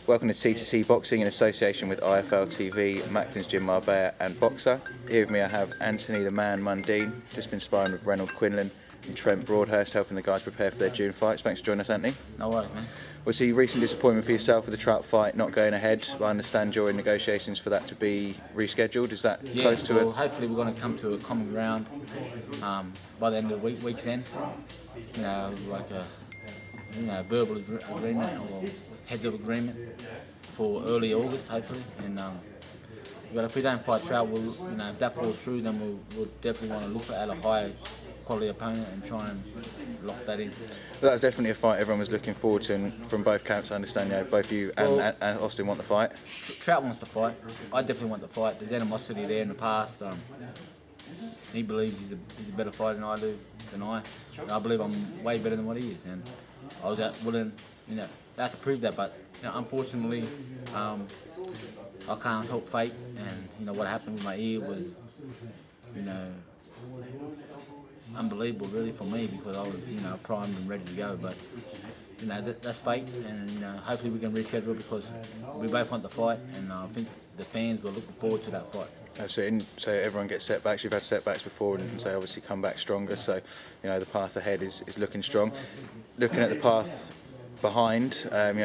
Welcome to T2C Boxing in association with IFL TV, Macklin's Gym Marbella and Boxer. Here with me I have Anthony the Man Mundine, just been sparring with Reynolds Quinlan and Trent Broadhurst, helping the guys prepare for their June fights. Thanks for joining us, Anthony. No worries, man. Was the recent disappointment for yourself with the Trout fight not going ahead? I understand you're in negotiations for that to be rescheduled. Is that close to it? Hopefully we're going to come to a common ground by the end of the week's end. You know, like a verbal agreement or heads of agreement for early August, hopefully. And but if we don't fight Trout, if that falls through, then we'll definitely want to look at a high quality opponent and try and lock that in. Well, that's definitely a fight everyone was looking forward to, and from both camps I understand both you and Austin want the fight. Trout wants the fight. I definitely want the fight. There's animosity there in the past. He believes he's a better fighter than I do, and I believe I'm way better than what he is, and I was willing, I have to prove that, but unfortunately, I can't help fate, and what happened with my ear was, unbelievable really for me, because I was, primed and ready to go, but that's fate, and hopefully we can reschedule, because we both want the fight, and I think the fans were looking forward to that fight. Absolutely. So everyone gets setbacks. You've had setbacks before, and so obviously come back stronger. So the path ahead is looking strong. Looking at the path behind,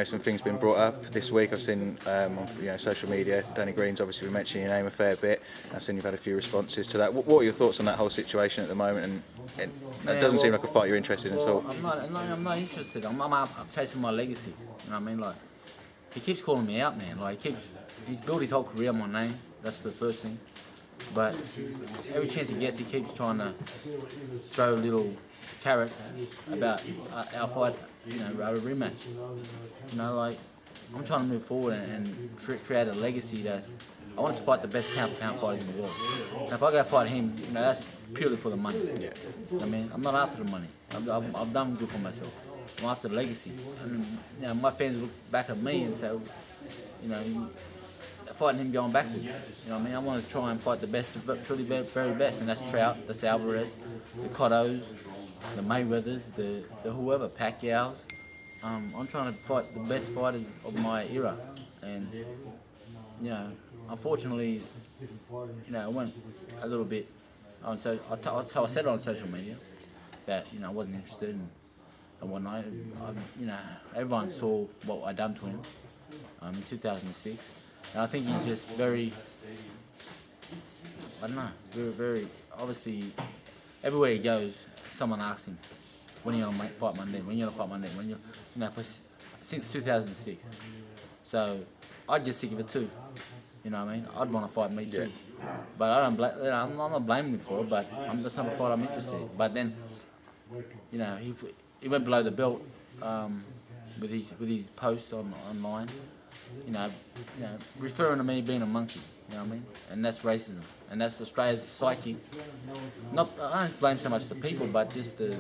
some things been brought up this week. I've seen on social media. Danny Green's obviously been mentioning your name a fair bit. I've seen you've had a few responses to that. What are your thoughts on that whole situation at the moment? And it doesn't seem like a fight you're interested in at all. I'm not interested. I'm chasing my legacy. You know what I mean? Like, he keeps calling me out, man. Like, he's built his whole career on my name. That's the first thing. But every chance he gets, he keeps trying to throw little carrots about our fight, our rematch. I'm trying to move forward and create a legacy I want to fight the best pound-for-pound fighters in the world. And if I go fight him, that's purely for the money. Yeah. I'm not after the money. I've done good for myself. I'm after the legacy. And my fans look back at me and say, fighting him going backwards. I want to try and fight the best, truly very best, and that's Trout, that's Alverez, the Cottos, the Mayweathers, the whoever, Pacquiao's. I'm trying to fight the best fighters of my era, and unfortunately, I went a little bit. So I said it on social media that I wasn't interested, and whatnot. Everyone saw what I done to him in 2006. And I think he's just very, very, obviously, everywhere he goes, someone asks him, when are you going to fight Mundine? When are you going to fight Mundine? Since 2006. So, I'd get sick of it too. You know what I mean? I'd want to fight me too. Yeah. But I'm not blaming him for it, but I'm just not a fight I'm interested in. But then, he went below the belt with his posts online. Referring to me being a monkey, you know what I mean? And that's racism. And that's Australia's psyche. I don't blame so much the people, but just the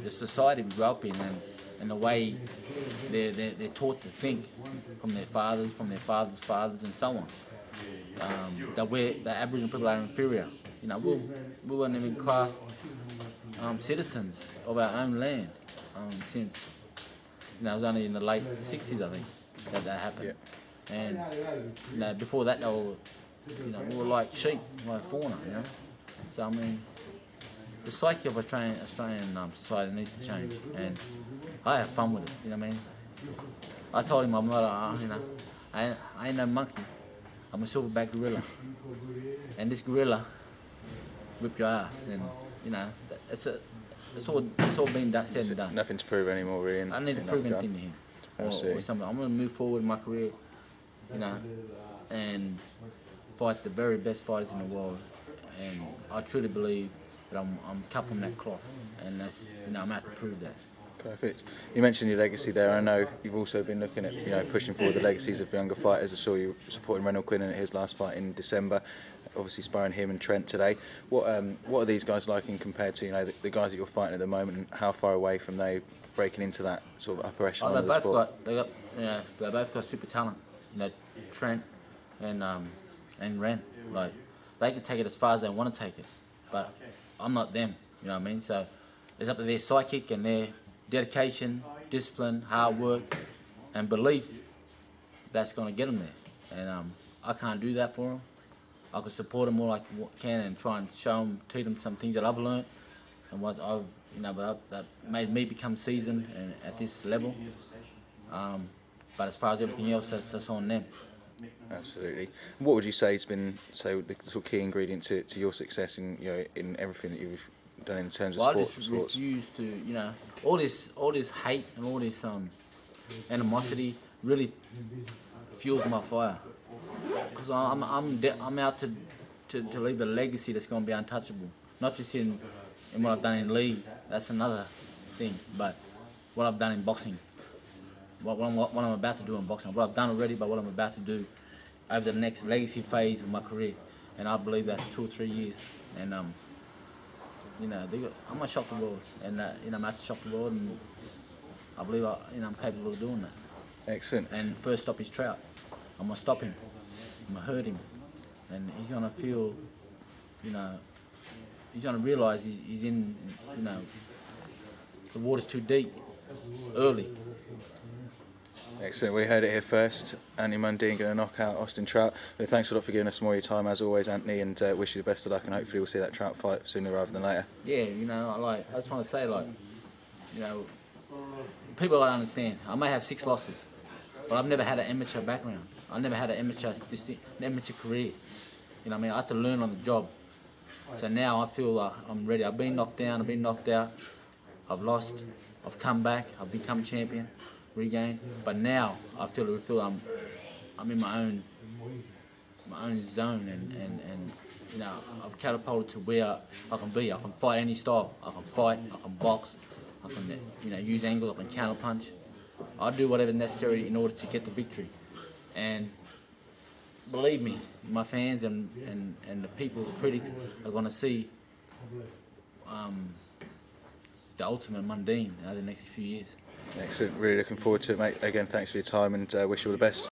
society we grew up in, and the way they're taught to think from their fathers, fathers, and so on. That the Aboriginal people are inferior. We weren't even classed citizens of our own land since, it was only in the late 60s, I think. That happened, yeah. And before that, they were, we were like sheep, like fauna, So the psyche of Australian society needs to change, and I have fun with it. You know what I mean? I told him I'm not, I ain't no monkey. I'm a silverback gorilla, and this gorilla whip your ass, and it's all been said and done. Nothing to prove anymore, really. I need to prove anything to him. Or something. I'm going to move forward in my career, and fight the very best fighters in the world. And I truly believe that I'm cut from that cloth, and that's, I'm going to have to prove that. Perfect. You mentioned your legacy there. I know you've also been looking at, pushing forward the legacies of younger fighters. I saw you supporting Reynolds Quinlan at his last fight in December. Obviously sparring him and Trent today. What are these guys like in compared to the guys that you're fighting at the moment, and how far away from they breaking into that sort of upper echelon of the sport? They both got super talent. Trent and Ren. Like, they can take it as far as they want to take it, but I'm not them. You know what I mean? So it's up to their psychic and their dedication, discipline, hard work, and belief that's going to get them there. And I can't do that for them. I could support them all I can and try and show them, teach them some things that I've learned and what I've, that made me become seasoned and at this level. But as far as everything else, that's on them. Absolutely. What would you say has been the sort of key ingredient to your success in everything that you've done in terms of Well, sports? I just refuse to, all this hate and all this animosity really fuels my fire. Because I'm out to leave a legacy that's going to be untouchable. Not just in what I've done in league, that's another thing, but what I've done in boxing. What I'm about to do in boxing, what I've done already, but what I'm about to do over the next legacy phase of my career, and I believe that's 2 or 3 years. And I'm gonna shock the world, and I'm about to shock the world, and I believe I'm capable of doing that. Excellent. And first stop is Trout. I'm gonna stop him. I'm gonna hurt him, and he's gonna feel, he's gonna realise he's in, the water's too deep early. Excellent. We heard it here first. Anthony Mundine going to knock out Austin Trout. But thanks a lot for giving us more of your time as always, Anthony, and wish you the best of luck. And hopefully we'll see that Trout fight sooner rather than later. Yeah, I just want to say, people don't understand. I may have 6 losses, but I've never had an amateur background. I never had an amateur career. I have to learn on the job. So now I feel like I'm ready. I've been knocked down. I've been knocked out. I've lost. I've come back. I've become champion. Regain, but now I feel I'm in my own zone, and I've catapulted to where I can be. I can fight any style. I can fight. I can box. I can use angles. I can counter punch. I'll do whatever's necessary in order to get the victory. And believe me, my fans and the people, the critics, are going to see the ultimate Mundine over the next few years. Excellent. Really looking forward to it, mate. Again, thanks for your time and wish you all the best.